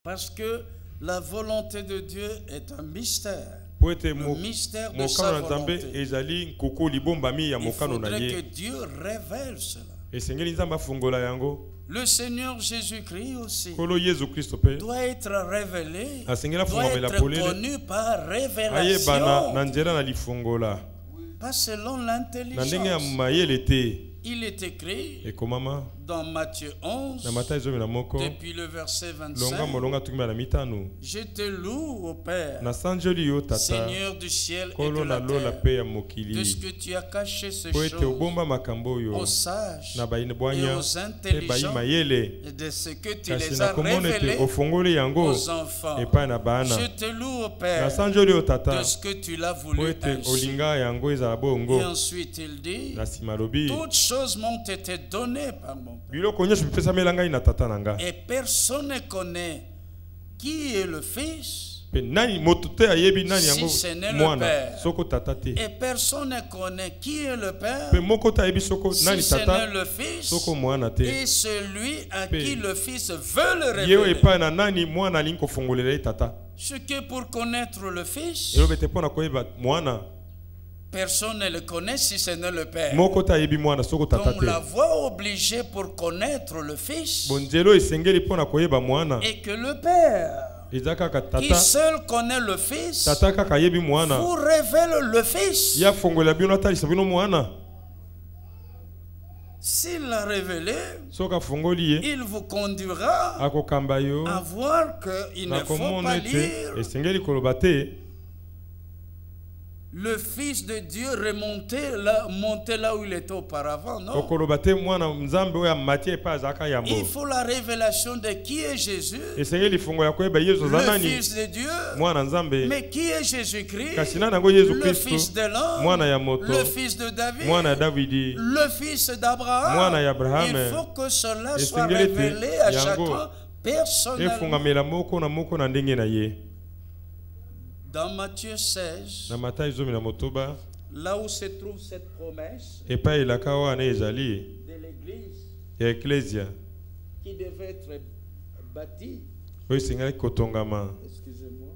Parce que la volonté de Dieu est un mystère. Le mystère de sa volonté. Il faudrait que Dieu révèle cela. Le Seigneur Jésus-Christ aussi doit être révélé, doit être connu par révélation, pas selon l'intelligence. Il est écrit dans Matthieu 11, depuis le verset 25, je te loue, ô Père, Seigneur du ciel et de la terre, de ce que tu as caché ces choses aux sages et aux intelligents, et de ce que tu les as révélés aux enfants. Je te loue, ô Père, de ce que tu l'as voulu ainsi. Et ensuite il dit, toutes choses m'ont été données par mon Père. Et personne ne connaît qui est le Fils si ce n'est le Père. Et personne ne connaît qui est le Père si ce n'est le Fils et celui à qui le Fils veut le révéler. Ce que pour connaître le Fils, personne ne le connaît si ce n'est le Père. Donc la voie obligée pour connaître le Fils et que le Père, qui seul connaît le Fils, vous révèle le Fils. S'il l'a révélé, il vous conduira à voir qu'il ne faut pas lire le Fils de Dieu monter là où il était auparavant, non? Il faut la révélation de qui est Jésus, le Fils de Dieu. Mais qui est Jésus-Christ? Le Fils de l'homme, le Fils de David, le Fils d'Abraham. Il faut que cela soit révélé à chacun personnellement. Dans Matthieu 16, là où se trouve cette promesse de l'Église qui devait être bâtie, excusez-moi,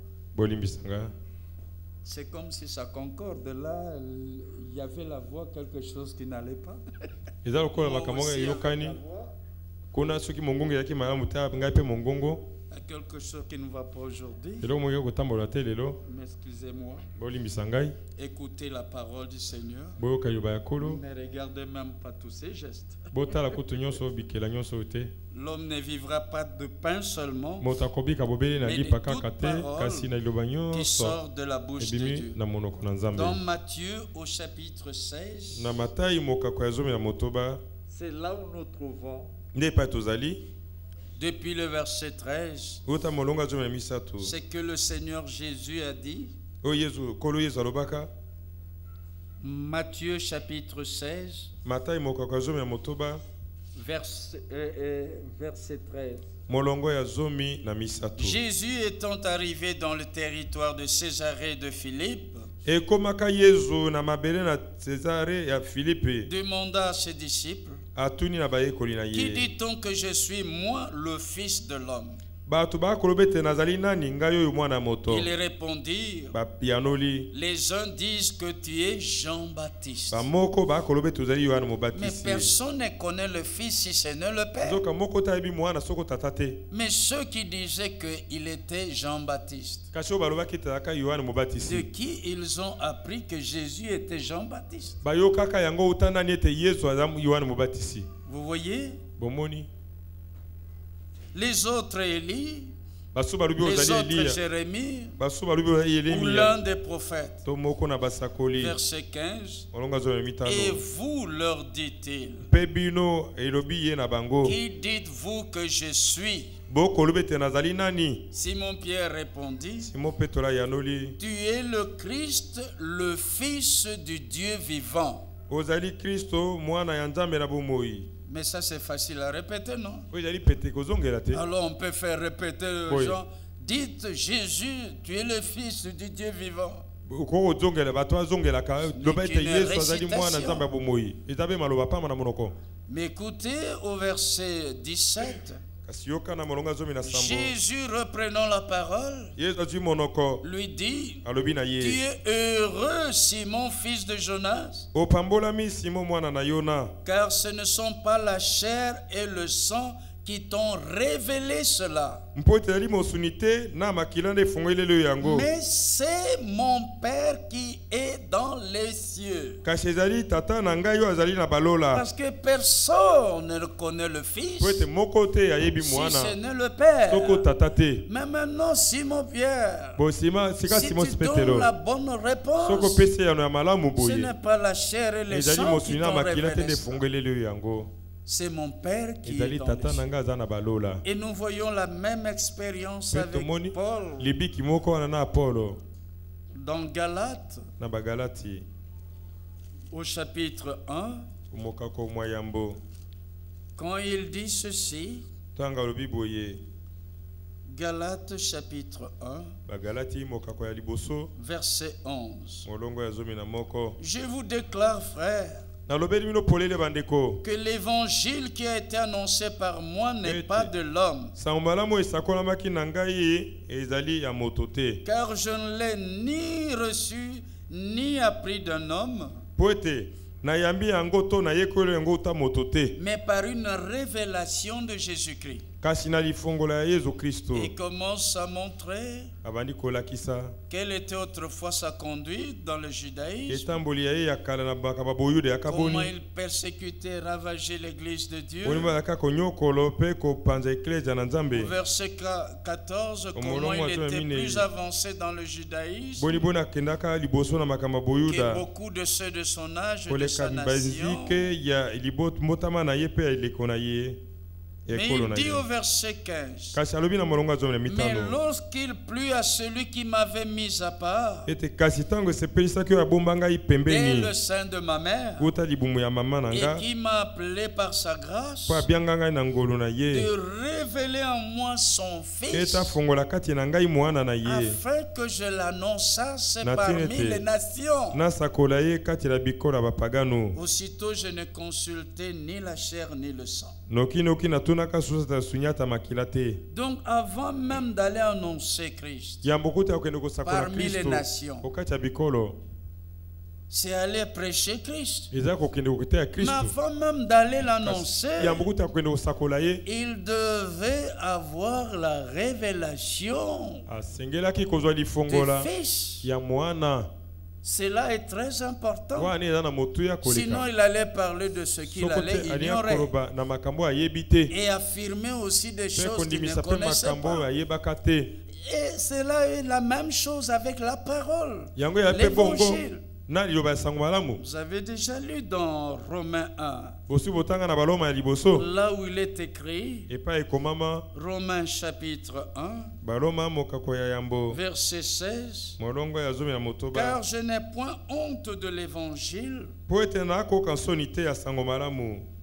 c'est comme si ça concorde. Là, il y avait la voix, quelque chose qui n'allait pas. Quelque chose qui ne va pas aujourd'hui. Mais excusez-moi. Écoutez la parole du Seigneur. Ne regardez même pas tous ces gestes. L'homme ne vivra pas de pain seulement, mais de toute parole qui sort de la bouche de Dieu. Dans Matthieu au chapitre 16, c'est là où nous trouvons depuis le verset 13, c'est que le Seigneur Jésus a dit, Matthieu chapitre 16, verset 13. Jésus étant arrivé dans le territoire de Césarée de Philippe, demanda à ses disciples, qui dit-on que je suis, moi, le Fils de l'homme? Ils répondirent, les uns disent que tu es Jean-Baptiste. Mais personne ne connaît le Fils si ce n'est le Père. Mais ceux qui disaient qu'il était Jean-Baptiste, de qui ils ont appris que Jésus était Jean-Baptiste? Vous voyez? Les autres Élie, les autres Jérémie, ou l'un des prophètes. Verset 15. Et vous, leur dit-il, qui dites-vous que je suis? Simon-Pierre répondit, tu es le Christ, le Fils du Dieu vivant. Mais ça c'est facile à répéter, non? Alors on peut faire répéter aux gens, dites Jésus, tu es le Fils du Dieu vivant. Mais écoutez au verset 17. Jésus, reprenant la parole, lui dit: Tu es heureux, Simon, fils de Jonas, car ce ne sont pas la chair et le sang qui t'ont révélé cela, mais c'est mon Père qui est dans les cieux. Parce que personne ne connaît le Fils si ce n'est le Père. Mais maintenant, Simon Pierre, si tu donnes la bonne réponse, ce n'est pas la chair et le sang qui t'ont révélé cela. C'est mon Père qui est dans les cieux. Et nous voyons la même expérience avec Paul dans Galates, au chapitre 1, quand il dit ceci. Galates chapitre 1, verset 11. Je vous déclare, frères, que l'évangile qui a été annoncé par moi n'est pas de l'homme, car je ne l'ai ni reçu ni appris d'un homme, mais par une révélation de Jésus-Christ. Il commence à montrer quelle était autrefois sa conduite dans le judaïsme, comment il persécutait et ravageait l'église de Dieu. Au verset 14, comment il était plus avancé dans le judaïsme que beaucoup de ceux de son âge et de sa nation. Mais il dit au verset 15: mais lorsqu'il plut à celui qui m'avait mis à part, dès le sein de ma mère, et qui m'a appelé par sa grâce, de révéler en moi son Fils, afin que je l'annonçasse parmi les nations. Aussitôt je ne consultais ni la chair ni le sang. Donc avant même d'aller annoncer Christ parmi les nations, c'est aller prêcher Christ. Mais avant même d'aller l'annoncer, il devait avoir la révélation du Fils. Cela est très important. Sinon, il allait parler de ce qu'il allait ignorer et affirmer aussi des choses qu'il ne connaissait pas. Et cela est la même chose avec la parole, l'évangile. Vous avez déjà lu dans Romains 1, là où il est écrit, Romains chapitre 1, verset 16, car je n'ai point honte de l'évangile,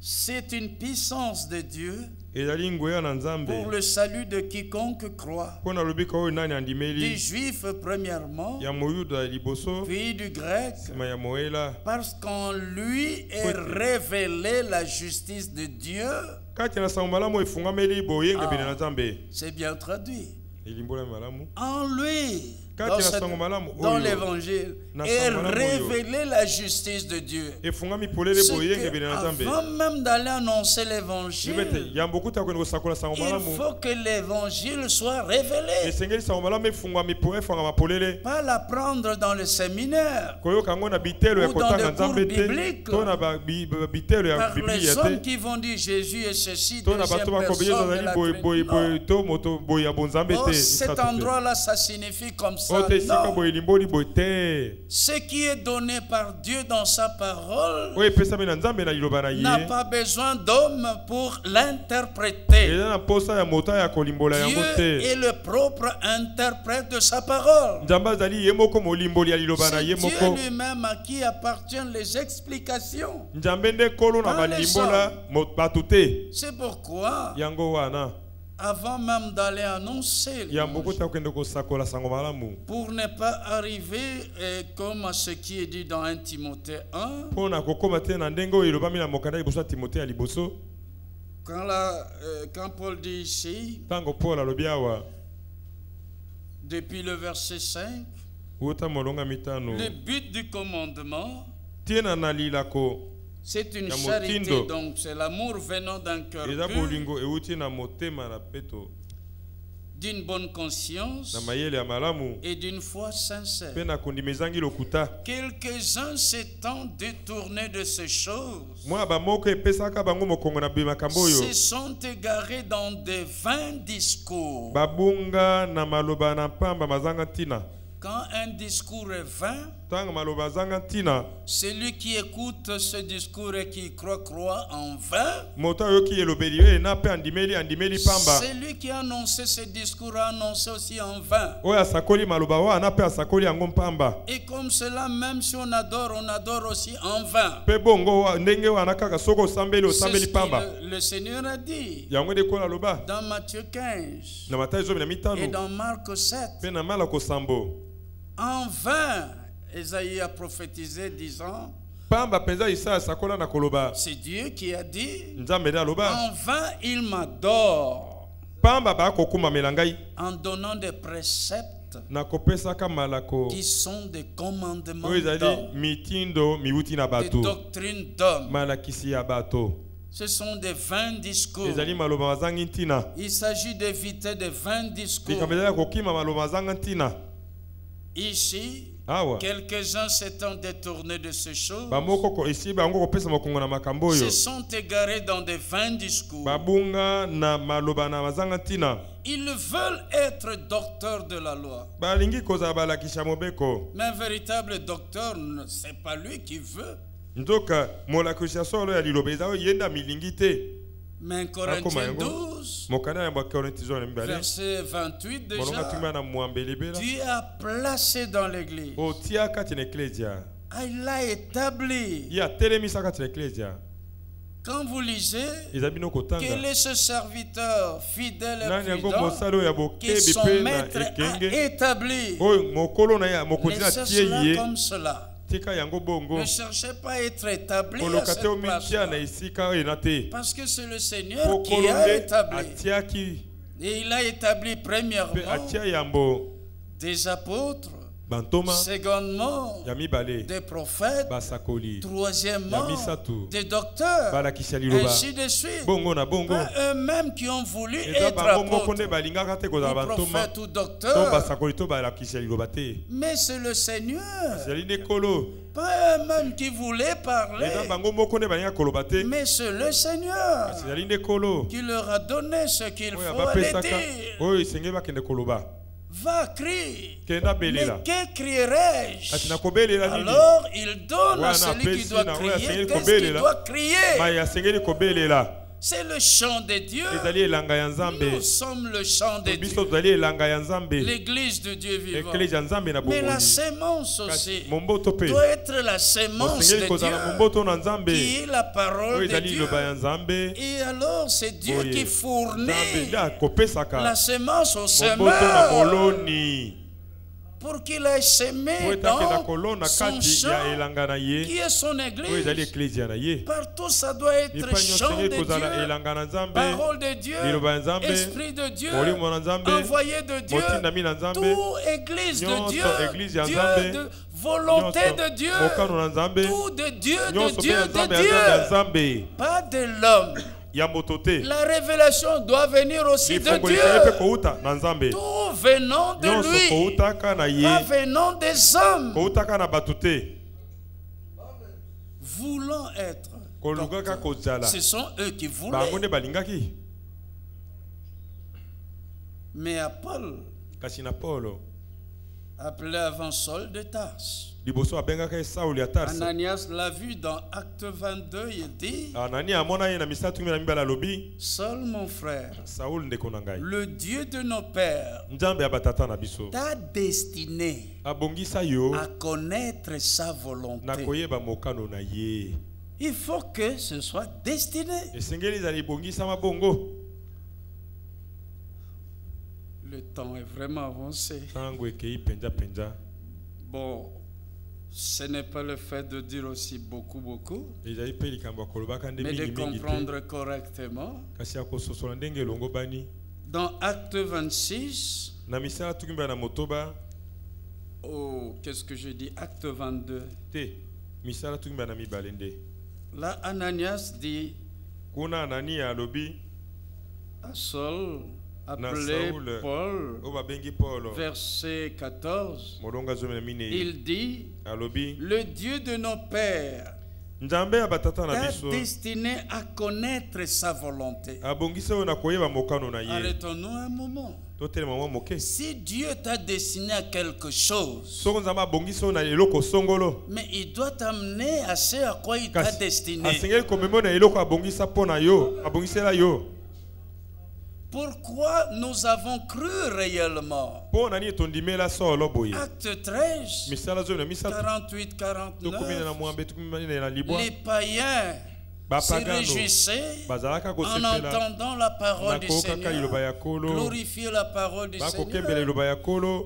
c'est une puissance de Dieu pour le salut de quiconque croit, du juif premièrement, puis du grec, parce qu'en lui est révélée la justice de Dieu. C'est bien traduit. En lui, dans l'évangile, est révélée la justice de Dieu. Avant même d'aller annoncer l'évangile, il faut que l'évangile soit révélé. Pas l'apprendre dans le séminaire ou dans des cours bibliques par les hommes qui vont dire Jésus est ceci, deuxième personne de la Trinité. Oh, cet endroit-là, ça signifie comme ça. Non. Ce qui est donné par Dieu dans sa parole n'a pas besoin d'homme pour l'interpréter. Dieu est le propre interprète de sa parole. C'est Dieu lui-même à qui appartiennent les explications. C'est pourquoi avant même d'aller annoncer, pour ne pas arriver comme à ce qui est dit dans 1 Timothée 1, Quand Paul dit ici, depuis le verset 5, le but du commandement, c'est une charité, donc c'est l'amour venant d'un cœur pur, d'une bonne conscience et d'une foi sincère. Quelques-uns s'étant détournés de ces choses se sont égarés dans des vains discours. Quand un discours est vain, celui qui écoute ce discours et qui croit en vain. Celui qui a annoncé ce discours a annoncé aussi en vain. Et comme cela, même si on adore aussi en vain. C'est ce que le Seigneur a dit dans Matthieu 15 et dans Marc 7. En vain, Esaïe a prophétisé disant, c'est Dieu qui a dit, en vain il m'adore, en donnant des préceptes qui sont des commandements d'hommes, des doctrines d'hommes. Ce sont des vains discours. Il s'agit d'éviter des vains discours. Ici, quelques-uns s'étant détournés de ces choses, se sont égarés dans des vains discours. Ils veulent être docteurs de la loi. Mais un véritable docteur, ce n'est pas lui qui veut. Mais Corinthiens 12, verset 28 déjà, Dieu a placé dans l'église. Il l'a établi. Quand vous lisez, quel est ce serviteur fidèle et prudent que son maître a établi? Laissez cela comme cela. Ne cherchez pas à être établi à cette place-là. Parce que c'est le Seigneur qui a établi. Et il a établi premièrement des apôtres, secondement des prophètes, troisièmement des docteurs, ainsi de suite. Pas eux-mêmes qui ont voulu être apôtres, ou prophètes ou docteurs, mais c'est le Seigneur. Pas eux-mêmes qui voulaient parler, mais c'est le Seigneur qui leur a donné ce qu'il faut aller dire. Va, crie. Mais que crierai-je? Alors il donne à celui qui doit crier qu'est-ce qu'il doit crier. C'est le chant de Dieu. Nous sommes le chant de Dieu. L'église de Dieu vivant. Mais la sémence aussi doit être la sémence de Dieu, qui est la parole de Dieu. Et alors c'est Dieu qui fournit la sémence au semeur pour qu'il ait semé dans son champ, qui est son église. Partout, ça doit être chant de Dieu, parole de Dieu, esprit de Dieu, envoyé de Dieu, tout église de Dieu, Dieu de volonté de Dieu, tout de Dieu, de Dieu, de Dieu, pas de l'homme. La révélation doit venir aussi de Dieu. Tout venant de lui, pas venant des hommes. Voulant être docteurs. Ce sont eux qui voulaient. Mais à Paul, appelé avant Saul de Tarse, Ananias l'a vu dans Acte 22, il dit, Saul mon frère, le Dieu de nos pères t'a destiné à connaître sa volonté. Il faut que ce soit destiné. Le temps est vraiment avancé. Bon, Ce n'est pas le fait de dire aussi beaucoup, mais de comprendre correctement. Dans Acte 26, oh, qu'est-ce que je dis? Acte 22. Là, Ananias dit à Saul, appelé Paul, verset 14, il dit, le Dieu de nos pères t'a destiné à connaître sa volonté. Arrêtons-nous un moment. Si Dieu t'a destiné à quelque chose, mais il doit t'amener à ce à quoi il t'a destiné. Pourquoi nous avons cru réellement? Acte 13, 48-49, les païens se réjouissaient en entendant la parole du Seigneur, glorifier la parole du Seigneur,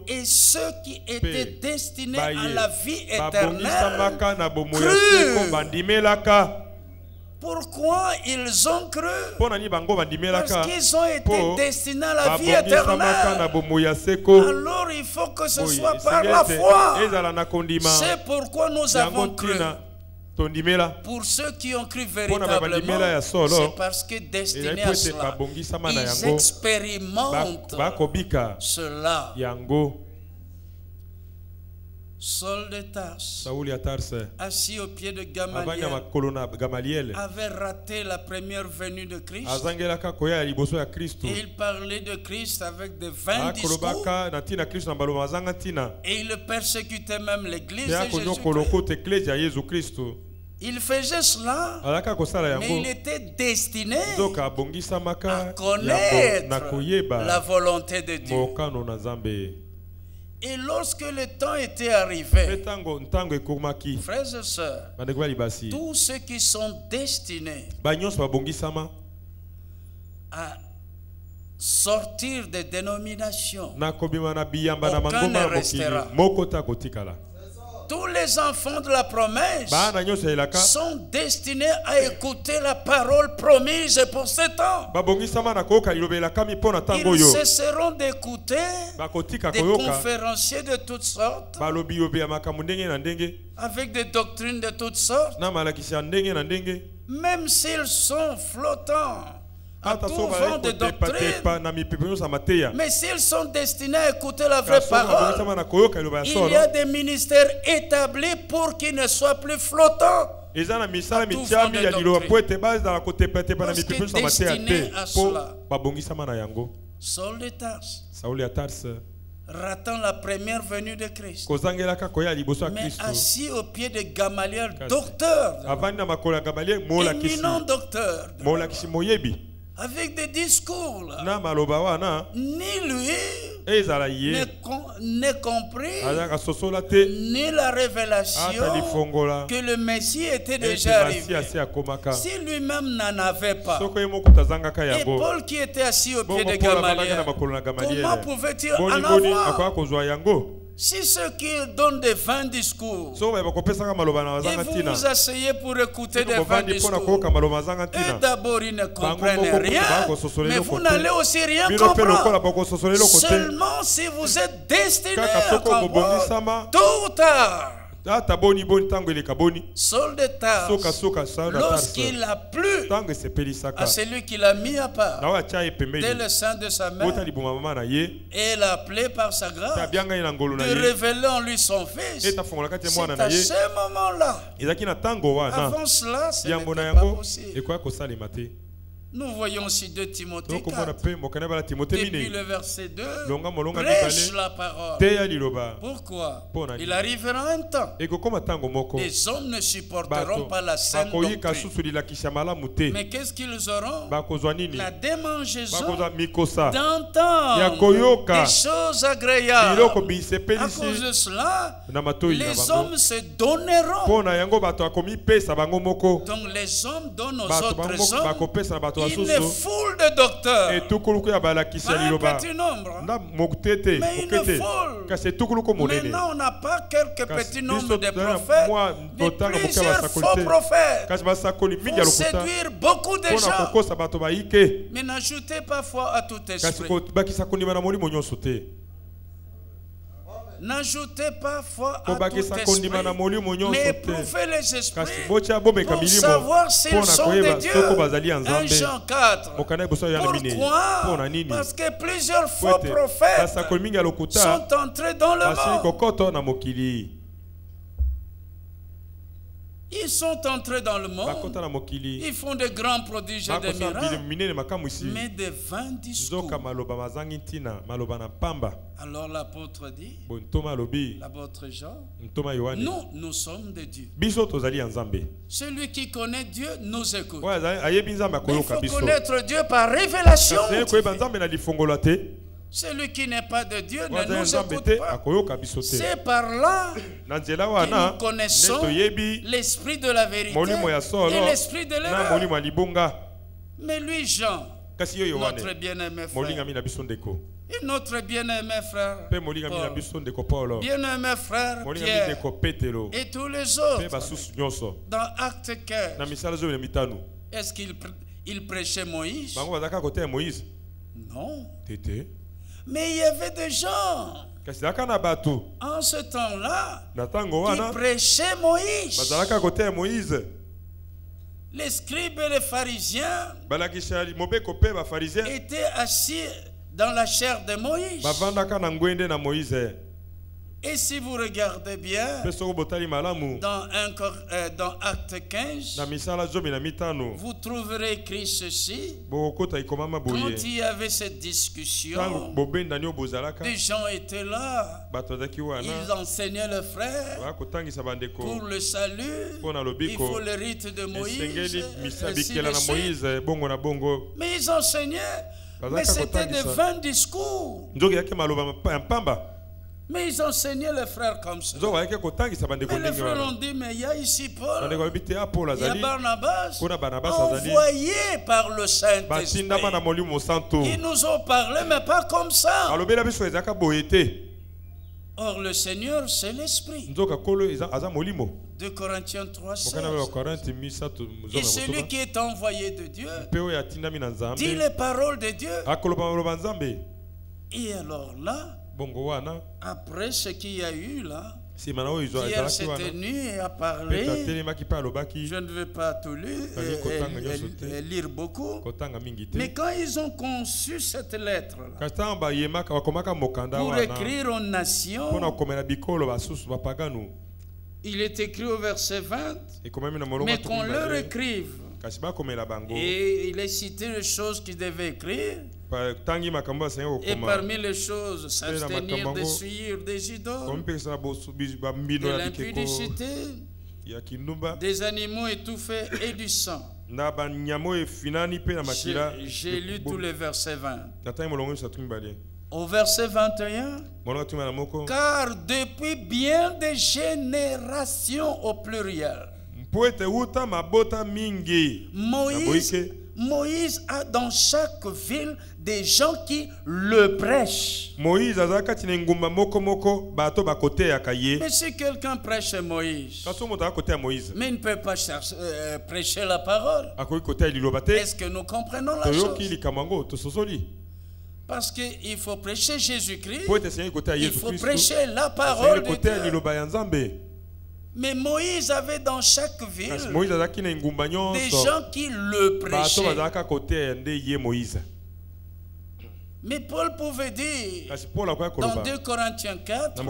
et ceux qui étaient destinés à la vie éternelle crurent. Pourquoi ils ont cru? Parce qu'ils ont été destinés à la vie éternelle. Alors il faut que ce soit par la foi. C'est pourquoi nous avons cru. Pour ceux qui ont cru véritablement, c'est parce que destinés à cela, ils expérimentent cela. Saul de Tarse, assis au pied de Gamaliel, avait raté la première venue de Christ. Et il parlait de Christ avec de vains discours. Et il persécutait même l'église de Jésus-Christ. Il faisait cela, mais il était destiné à connaître la volonté de Dieu. Et lorsque le temps était arrivé, frères et sœurs, tous ceux qui sont destinés à sortir des dénominations, aucun ne restera. Tous les enfants de la promesse sont destinés à écouter la parole promise pour ce temps. Ils cesseront d'écouter des conférenciers de toutes sortes, avec des doctrines de toutes sortes, même s'ils sont flottants à tout vent de doctrine. Mais s'ils sont destinés à écouter la vraie parole, il y a des ministères établis pour qu'ils ne soient plus flottants. Parce que destinés à cela. Saul de Tarse, ratant la première venue de Christ, mais assis au pied de Gamaliel, docteur, éminent docteur, avec des discours là. Ni lui n'est compris, ni la révélation que le Messie était déjà arrivé. Si lui-même n'en avait pas, et Paul qui était assis au pied de Gamaliel, comment pouvait-il en avoir? Si ceux qui donnent des vains discours, et vous vous asseyez pour écouter des vains discours, eux d'abord ils ne comprennent rien, mais vous n'allez aussi rien comprendre. Seulement si vous êtes destiné à comprendre, tôt ou tard. Saul de Tarse, lorsqu'il a plu à celui qui l'a mis à part dès le sein de sa mère, et l'a appelé par sa grâce de révéler en lui son fils, c'est à ce moment-là. Avant cela, ce n'était pas possible. Nous voyons aussi 2 Timothée 4. Depuis le verset 2, prêche la parole. Pourquoi? Il arrivera un temps, les hommes ne supporteront pas la saine doctrine. Mais qu'est-ce qu'ils auront? La démangeaison d'entendre des choses agréables. À cause de cela, les hommes se donneront. Donc les hommes donnent aux autres hommes. une foule de docteurs. Un petit nombre. Mais une foule. Maintenant, on n'a pas quelques petits nombres de prophètes, mais plusieurs faux prophètes pour séduire beaucoup de gens. Mais n'ajoutez pas foi à tout esprit. N'ajoutez pas foi à tout esprit, mais éprouvez les esprits pour savoir s'ils sont de Dieu. 1 Jean 4. Pourquoi? Parce que plusieurs faux prophètes sont entrés dans le monde. Ils sont entrés dans le monde, ils font de grands prodiges et des miracles, mais de vains discours. Alors l'apôtre dit, l'apôtre Jean, nous sommes de Dieu. Celui qui connaît Dieu nous écoute. Mais il faut connaître Dieu par révélation. Celui qui n'est pas de Dieu ne nous écoute pas. C'est par là que nous connaissons l'esprit de la vérité et l'esprit de l'erreur. Mais lui, Jean, notre bien-aimé frère, et notre bien-aimé frère Paul, bien-aimé frère Pierre et tous les autres, dans Acte 15, est-ce qu'il prêchait Moïse? Non. Mais il y avait des gens en ce temps-là qui prêchaient Moïse. Les scribes et les pharisiens étaient assis dans la chair de Moïse. Et si vous regardez bien, dans Acte 15, vous trouverez écrit ceci. Quand il y avait cette discussion, des gens étaient là. Ils enseignaient le frère pour le salut. Il faut le rite de Moïse. Mais ils enseignaient, mais c'était de vains discours. Mais ils enseignaient les frères comme ça. Mais les frères ont dit, mais il y a ici Paul, il y a Barnabas, envoyés par le Saint-Esprit. Ils nous ont parlé, mais pas comme ça. Or, le Seigneur, c'est l'Esprit. 2 Corinthiens 3, 16. Et celui qui est envoyé de Dieu dit les paroles de Dieu. Et alors là, après ce qu'il y a eu là, Pierre s'est tenu et a parlé. Je ne vais pas tout lire beaucoup. Mais quand ils ont conçu cette lettre là, pour écrire aux nations, il est écrit au verset 20, mais qu'on leur écrive. Et il est cité les choses qu'il devait écrire. Et parmi les choses, s'abstenir de suivre des idoles, de l'impudicité, des animaux étouffés et du sang. J'ai lu tous les versets 20. Au verset 21, car depuis bien des générations au pluriel, Moïse a dans chaque ville des gens qui le prêchent. Mais si quelqu'un prêche Moïse, mais il ne peut pas prêcher la parole, est-ce que nous comprenons la chose? Parce qu'il faut prêcher Jésus-Christ, il faut prêcher la parole de Dieu. Mais Moïse avait dans chaque ville des gens qui le prêchaient. Mais Paul pouvait dire dans 2 Corinthiens 4,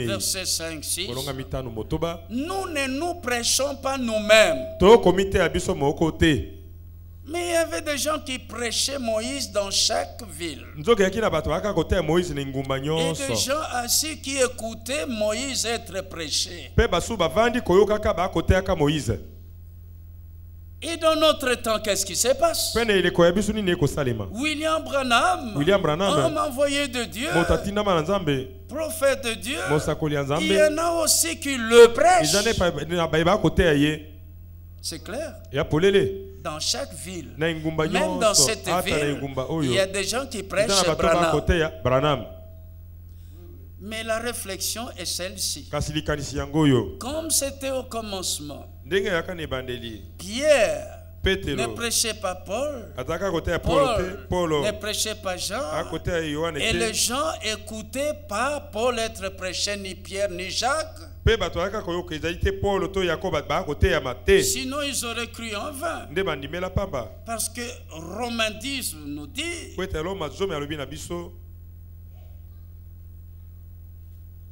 verset 5-6, nous ne nous prêchons pas nous-mêmes. Mais il y avait des gens qui prêchaient Moïse dans chaque ville. Et des gens assis qui écoutaient Moïse être prêché. Et dans notre temps, qu'est-ce qui se passe? William Branham, homme envoyé de Dieu, prophète de Dieu, il y en a aussi qui le prêchent. C'est clair. dans chaque ville, même dans cette ville, il y a des gens qui prêchent Branham. Mais la réflexion est celle-ci. Comme c'était au commencement, Pierre ne prêchait pas Paul, Paul ne prêchait pas Jean, et les gens n'écoutaient pas Paul être prêché, ni Pierre, ni Jacques. Sinon ils auraient cru en vain. Parce que Romains 10 nous dit: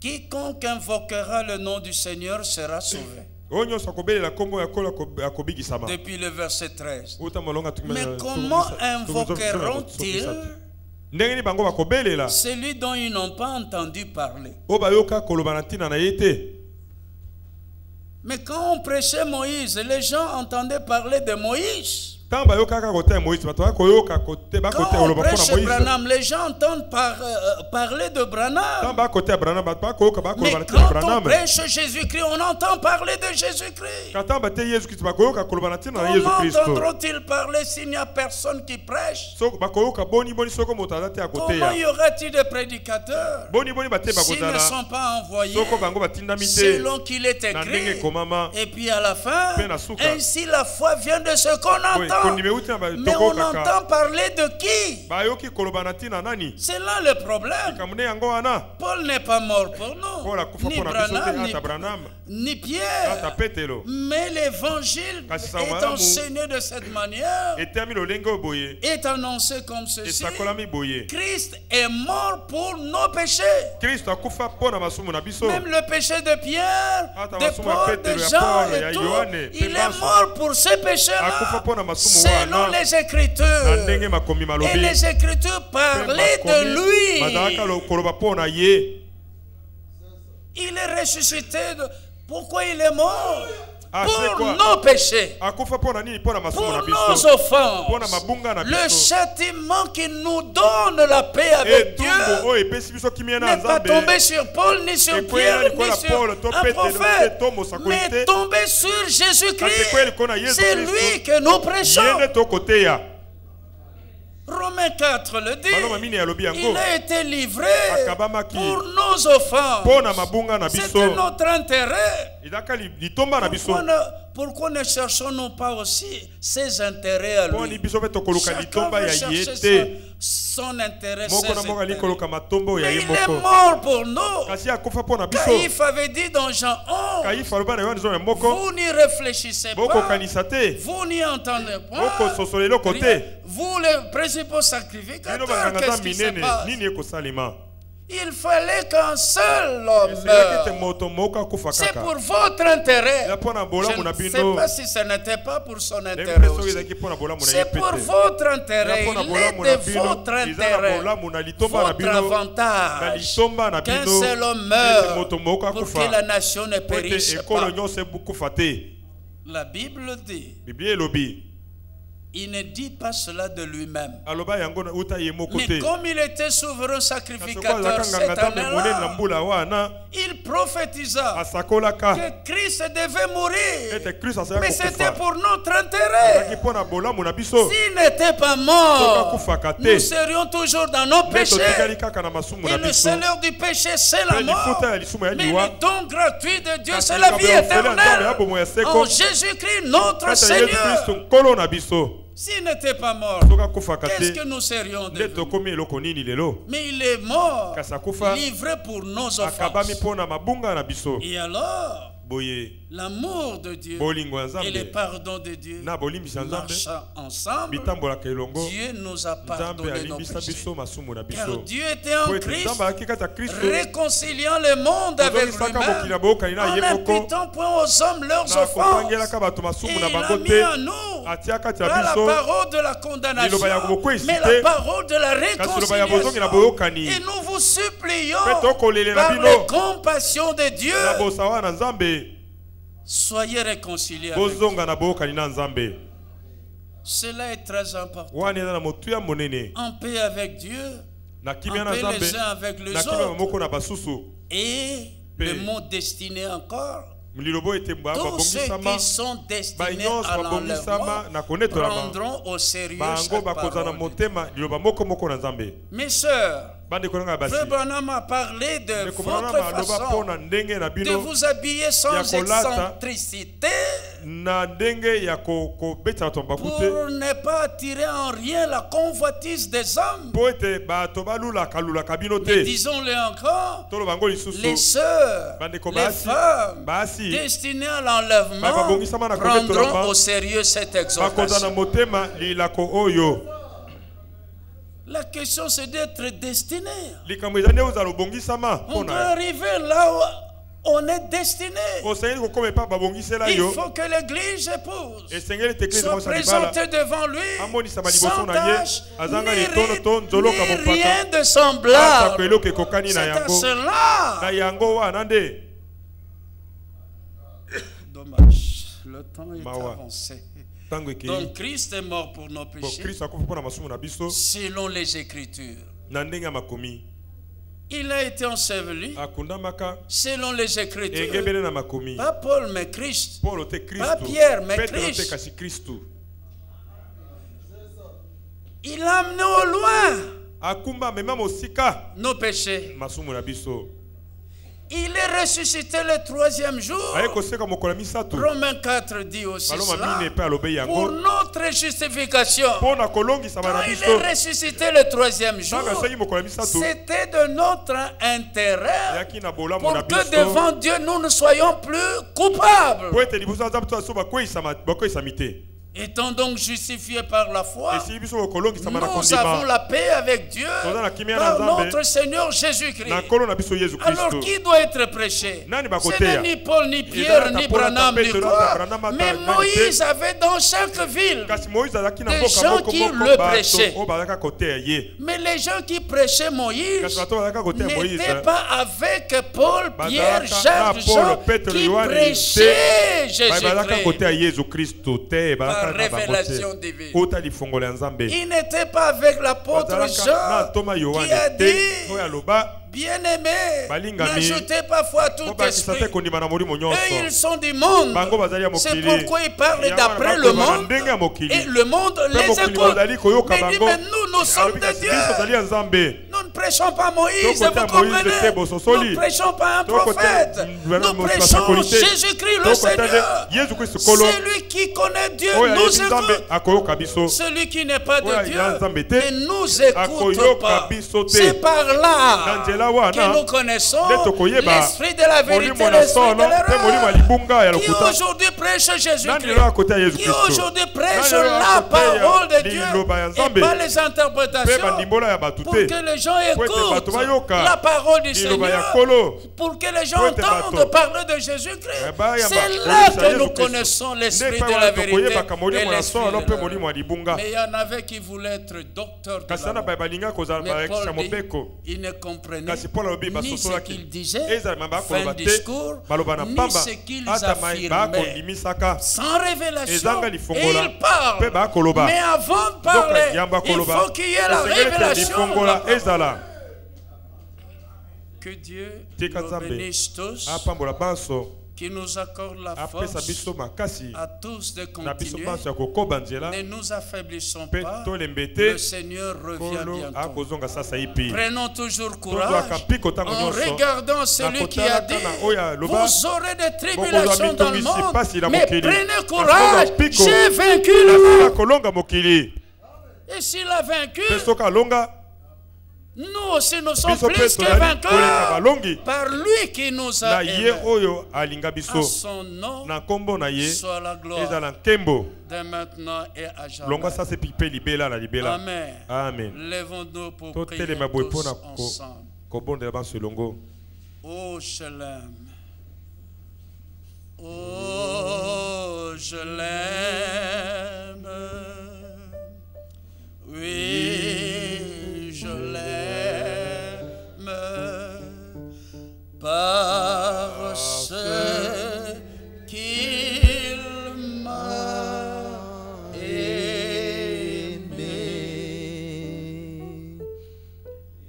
quiconque invoquera le nom du Seigneur sera sauvé. Depuis le verset 13. Mais comment invoqueront-ils celui dont ils n'ont pas entendu parler? Mais quand on prêchait Moïse, les gens entendaient parler de Moïse. Quand on prêche Branham, les gens entendent parler de Branham. Mais quand on prêche Jésus-Christ, on entend parler de Jésus-Christ. Comment entendront-ils parler s'il n'y a personne qui prêche? Comment y aura-t-il de prédicateurs s'ils ne sont pas envoyés selon qu'il est écrit? Et puis à la fin, ainsi la foi vient de ce qu'on entend. Mais on entend parler de qui? C'est là le problème. Paul n'est pas mort pour nous, ni Branham, ni Pierre. Mais l'évangile est enseigné de cette manière, est annoncé comme ceci: Christ est mort pour nos péchés. Même le péché de Pierre, de Paul, de Jean et tout, il est mort pour ces péchés-là, selon les Écritures. Et les Écritures parlaient de lui. Il est ressuscité. Pourquoi il est mort? Pour nos péchés, pour nos offenses. Le châtiment qui nous donne la paix avec Dieu n'est pas tombé sur Paul, ni sur Pierre, ni sur un prophète, mais tombé sur Jésus-Christ. C'est lui que nous prêchons. Romains 4 le dit: il a été livré pour nos offenses. C'était notre intérêt. Pourquoi ne cherchons-nous pas aussi ses intérêts à lui? Chacun veut chercher son intérêt, ses intérêts. Mais il est mort pour nous. Caïphe avait dit dans Jean 11: vous n'y réfléchissez pas, vous n'y entendez pas. Vous, les principaux sacrificateurs, qu'est-ce qui se passe? Il fallait qu'un seul homme meure. C'est pour votre intérêt. Je ne sais pas si ce n'était pas pour son intérêt aussi. C'est pour votre intérêt. Il est de votre intérêt, votre avantage, qu'un seul homme meure pour que la nation ne périsse pas. La Bible dit: il ne dit pas cela de lui-même. Mais comme il était souverain sacrificateur cette année-là, il prophétisa que Christ devait mourir. Mais c'était pour notre intérêt. S'il n'était pas mort, nous serions toujours dans nos péchés. Et le salaire du péché, c'est la mort. Mais le don gratuit de Dieu, c'est la vie éternelle en Jésus-Christ, notre Seigneur. S'il n'était pas mort, qu'est-ce que nous serions devenus? Mais il est mort, livré pour nos offenses. Et alors, l'amour de Dieu et le pardon de Dieu marchent ensemble. Dieu nous a pardonné nos péchés. Car Dieu était en Christ, réconciliant le monde avec lui-même, en n'imputant point aux hommes leurs offenses. Et il a mis en nous pas la parole de la condamnation, mais la parole de la réconciliation. Et nous vous supplions, par les compassions de Dieu, soyez réconciliés avec Dieu. Cela est très important. En paix avec Dieu, en paix les uns avec les autres. Et le mot destiné encore, Tous ceux qui sont destinés à l'enlèvement prendront au sérieux cette parole. Mes sœurs, Frère Branham a parlé de votre façon de vous habiller sans excentricité pour ne pas attirer en rien la convoitise des hommes. Mais disons-le encore, les sœurs, les femmes destinées à l'enlèvement prendront au sérieux cette exhortation. La question c'est d'être destiné. On doit arriver là où on est destiné. Il faut que l'Église épouse soit présentée devant lui sans tâche ni rien de semblable. C'est à cela. Dommage, le temps est avancé. Donc Christ est mort pour nos péchés selon les Écritures. Il a été enseveli selon les Écritures. Pas Paul mais Christ. Pas Pierre mais Christ. Il a amené au loin nos péchés. Il est ressuscité le 3e jour. Romains 4 dit aussi cela. Pour notre justification. Quand il est ressuscité le 3e jour, c'était de notre intérêt pour que devant Dieu nous ne soyons plus coupables. Étant donc justifiés par la foi, nous avons la paix avec Dieu par notre Seigneur Jésus-Christ. Alors qui doit être prêché? Ce n'est ni Paul, ni Pierre, ni Branham, ni quoi. Mais Moïse avait dans chaque ville des gens qui le prêchaient. Mais les gens qui prêchaient Moïse n'étaient pas avec Paul, Pierre, Jacques, Jean qui prêchaient Jésus-Christ. Révélation divine. Il n'était pas avec l'apôtre Jean qui a dit: bien-aimés, n'ajoutez pas foi à tout esprit. Eux, ils sont du monde. C'est pourquoi ils parlent d'après le monde. Et le monde les écoute. Mais nous sommes de Dieu. Nous ne prêchons pas Moïse, vous comprenez? Nous ne prêchons pas un prophète. Nous prêchons Jésus-Christ le Seigneur. Celui qui connaît Dieu nous écoute. Celui qui n'est pas de Dieu ne nous écoute pas. C'est par là que nous connaissons l'esprit de la vérité, l'esprit de l'erreur, qui aujourd'hui prêche Jésus-Christ, qui aujourd'hui prêche la parole de Dieu et pas les interprétations, pour que les gens écoutent la parole du Seigneur, pour que les gens entendent parler de Jésus-Christ. C'est là que nous connaissons l'esprit de la vérité et l'esprit de l'erreur. Mais il y en avait qui voulaient être docteurs de la loi. Mais Paul dit, il ne comprenait ni ce qu'il disait, fin discours, ni ce qu'ils affirmaient. Sans révélation, et il parle. Mais avant de parler, il faut qu'il y ait la révélation. Que Dieu nous bénisse tous, qui nous accorde la force à tous de continuer. Ne nous affaiblissons pas. Le Seigneur revient bientôt. Prenons toujours courage en regardant celui qui a dit: vous aurez des tribulations dans le monde, mais prenez courage, j'ai vaincu le monde. Et s'il a vaincu, nous aussi nous sommes plus que vainqueurs par lui qui nous a aimés. À son nom soit la gloire de maintenant et à jamais. Amen. Lèvons-nous pour prier tous ensemble. Oh, je l'aime. Oh, je l'aime. Oui, je l'aime parce qu'il m'a aimé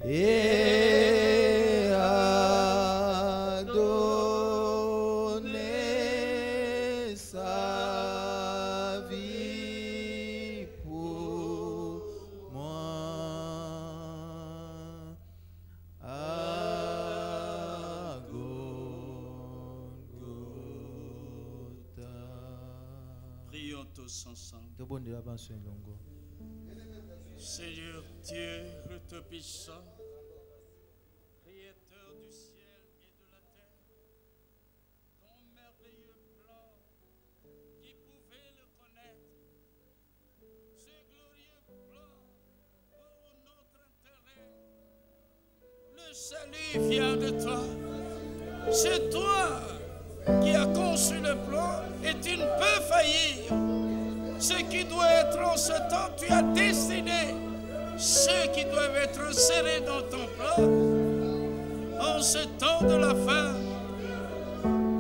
et a donné tous ensemble. Seigneur Dieu, le Tout-Puissant, Créateur du ciel et de la terre, ton merveilleux plan qui pouvait le connaître, ce glorieux plan pour notre intérêt. Le salut vient de toi. C'est toi qui as conçu le plan et tu ne peux faillir. Ce qui doit être en ce temps, tu as destiné. Ceux qui doivent être serrés dans ton plan en ce temps de la fin.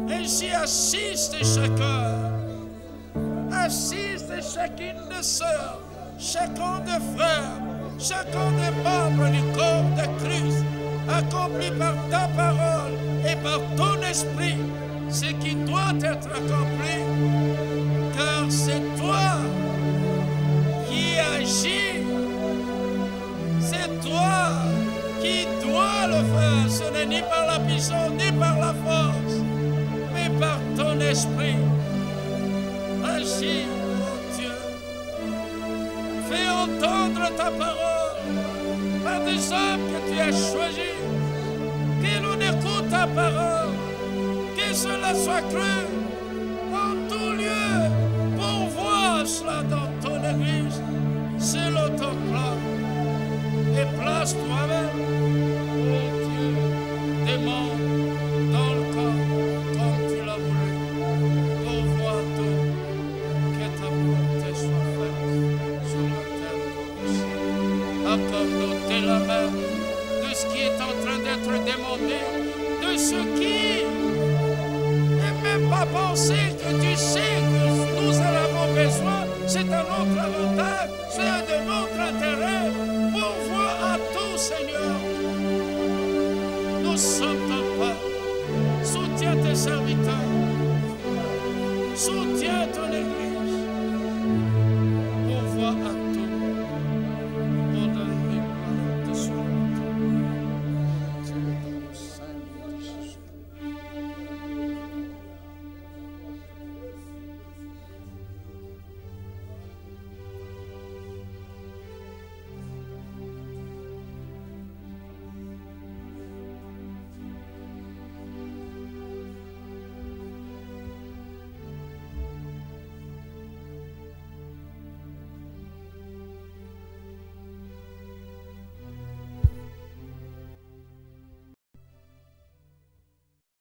Ainsi assiste chacun. Assiste chacune des sœurs, chacun des frères, chacun des membres du corps de Christ, accompli par ta parole et par ton esprit, ce qui doit être accompli, car c'est toi qui agis, c'est toi qui dois le faire. Ce n'est ni par la puissance, ni par la force, mais par ton esprit. Agis, mon Dieu. Fais entendre ta parole par des hommes que tu as choisis. Que l'on écoute ta parole, que cela soit cru en tout lieu pour voir cela dans ton église, selon ton plan. Et place toi-même, oh Dieu, des mondes dans le corps comme tu l'as voulu, pour voir tout, que ta volonté soit faite sur la terre comme au ciel. Accorde-nous la main de ce qui est en train d'être demandé, de ce qui n'est même pas pensé, que tu sais que nous en avons besoin, c'est à notre avantage, c'est de notre intérêt, pour voir à tout, Seigneur. Nous sommes ton peuple, soutiens tes serviteurs,